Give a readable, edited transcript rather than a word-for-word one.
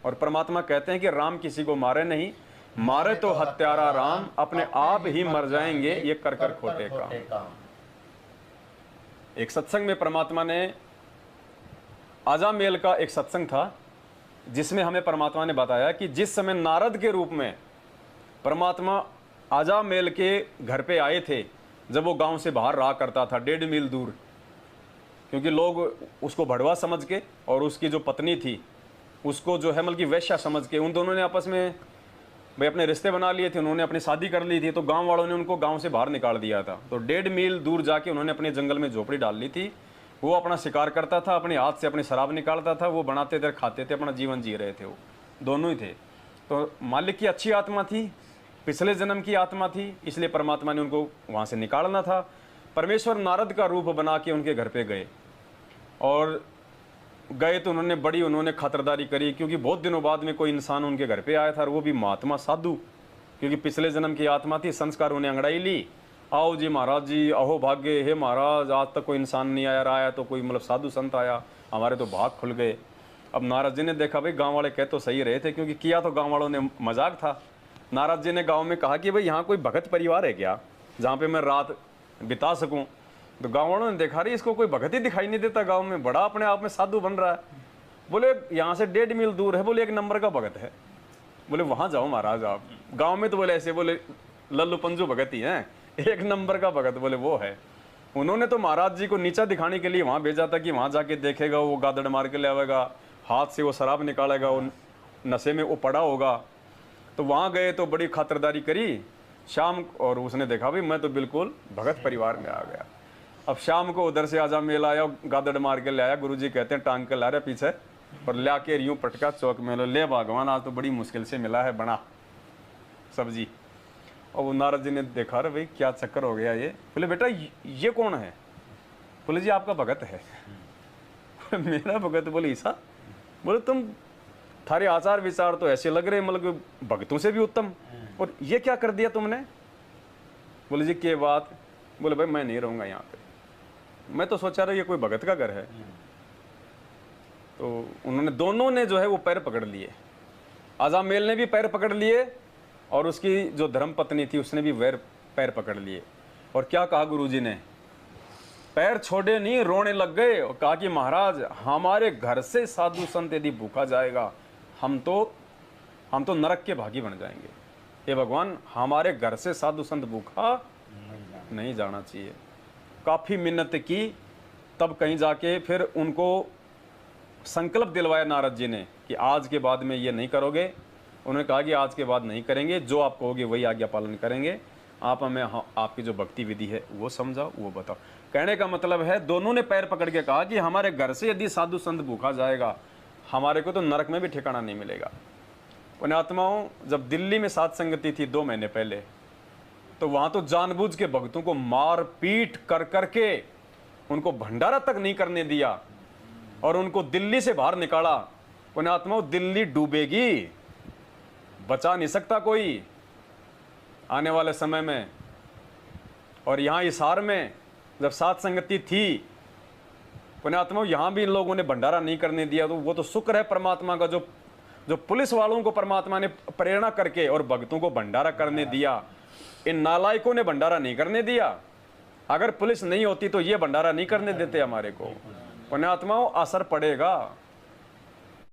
और परमात्मा कहते हैं कि राम किसी को मारे नहीं, मारे तो हत्यारा राम, अपने आप ही मर जाएंगे ये कर कर खोटे काम। एक सत्संग में परमात्मा ने, आजामेल का एक सत्संग था जिसमें हमें परमात्मा ने बताया कि जिस समय नारद के रूप में परमात्मा आजामेल के घर पे आए थे, जब वो गांव से बाहर रहा करता था 1.5 मील दूर, क्योंकि लोग उसको भड़वा समझ के और उसकी जो पत्नी थी उसको जो है मतलब वैश्या समझ के, उन दोनों ने आपस में भाई अपने रिश्ते बना लिए थे, उन्होंने अपनी शादी कर ली थी, तो गांव वालों ने उनको गांव से बाहर निकाल दिया था। तो 1.5 मील दूर जाके उन्होंने अपने जंगल में झोपड़ी डाल ली थी। वो अपना शिकार करता था, अपने हाथ से अपनी शराब निकालता था, वो बनाते थे, खाते थे, अपना जीवन जी रहे थे, वो दोनों ही थे। तो मालिक की अच्छी आत्मा थी, पिछले जन्म की आत्मा थी, इसलिए परमात्मा ने उनको वहाँ से निकालना था। परमेश्वर नारद का रूप बना के उनके घर पे गए, और गए तो उन्होंने खातिरदारी करी, क्योंकि बहुत दिनों बाद में कोई इंसान उनके घर पे आया था, और वो भी महात्मा साधु, क्योंकि पिछले जन्म की आत्मा थी, संस्कार उन्हें अंगड़ाई ली। आओ जी महाराज जी, अहो भाग्य, हे महाराज, आज तक कोई इंसान नहीं आया रहा है, तो कोई मतलब साधु संत आया, हमारे तो भाग खुल गए। अब नारद जी ने देखा भाई गांव वाले कह तो सही रहे थे, क्योंकि किया तो गांव वालों ने मजाक था। नारद जी ने गांव में कहा कि भाई यहाँ कोई भगत परिवार है क्या जहाँ पे मैं रात बिता सकूं? तो गांव वालों ने देखा रही इसको कोई भगत ही दिखाई नहीं देता गांव में, बड़ा अपने आप में साधु बन रहा है। बोले यहाँ से 1.5 मील दूर है, बोले 1 नंबर का भगत है, बोले वहां जाओ महाराज आप। गांव में तो बोले ऐसे, बोले लल्लू पंजू भगत ही हैं, 1 नंबर का भगत बोले वो है। उन्होंने तो महाराज जी को नीचा दिखाने के लिए वहां भेजा था कि वहां जाके देखेगा, वो गादड़ मार के ले आएगा, हाथ से वो शराब निकालेगा, वो नशे में वो पड़ा होगा। तो वहां गए तो बड़ी खातिरदारी करी शाम, और उसने देखा भाई मैं तो बिल्कुल भगत परिवार में आ गया। अब शाम को उधर से आजामेल आया, गादड़ मार के ले आया, गुरुजी कहते हैं टांग के ला रहे पीछे, और ला के यूं पटका चौक में, ले भगवान आज तो बड़ी मुश्किल से मिला है बना सब्जी। और वो नारद जी ने देखा, रे भाई क्या चक्कर हो गया ये। बोले बेटा ये कौन है? बोले जी आपका भगत है। मेरा भगत? बोले ऐसा? बोले तुम, थारे आचार विचार तो ऐसे लग रहे मतलब भगतों से भी उत्तम, और ये क्या कर दिया तुमने? बोले जी क्या बात? बोले भाई मैं नहीं रहूंगा यहाँ पे, मैं तो सोचा रहा ये कोई भगत का घर है। तो उन्होंने, दोनों ने जो है वो पैर पकड़ लिए, आजामेल ने भी पैर पकड़ लिए, और उसकी जो धर्म पत्नी थी उसने भी पैर पकड़ लिए। और क्या कहा गुरुजी ने? पैर छोड़े नहीं, रोने लग गए, और कहा कि महाराज हमारे घर से साधु संत यदि भूखा जाएगा, हम तो नरक के भागी बन जाएंगे। हे भगवान, हमारे घर से साधु संत भूखा नहीं जाना चाहिए। काफी मिन्नत की, तब कहीं जाके फिर उनको संकल्प दिलवाया नारद जी ने कि आज के बाद में ये नहीं करोगे। उन्होंने कहा कि आज के बाद नहीं करेंगे, जो आप कहोगे वही आज्ञा पालन करेंगे, आप हमें आपकी जो भक्ति विधि है वो समझाओ, वो बताओ। कहने का मतलब है दोनों ने पैर पकड़ के कहा कि हमारे घर से यदि साधु संत भूखा जाएगा, हमारे को तो नरक में भी ठिकाना नहीं मिलेगा। पुण्यात्माओं, जब दिल्ली में साध संगति थी 2 महीने पहले, तो वहां तो जानबूझ के भक्तों को मार पीट कर करके उनको भंडारा तक नहीं करने दिया, और उनको दिल्ली से बाहर निकाला। पुण्यात्माओं, दिल्ली डूबेगी, बचा नहीं सकता कोई आने वाले समय में। और यहाँ हिसार में जब साध संगति थी, पुण्यात्माओं, यहाँ भी इन लोगों ने भंडारा नहीं करने दिया। तो वो तो शुक्र है परमात्मा का, जो पुलिस वालों को परमात्मा ने प्रेरणा करके और भक्तों को भंडारा करने दिया। इन नालायकों ने भंडारा नहीं करने दिया। अगर पुलिस नहीं होती तो ये भंडारा नहीं करने देते हमारे को। पुण्यात्माओं, असर पड़ेगा।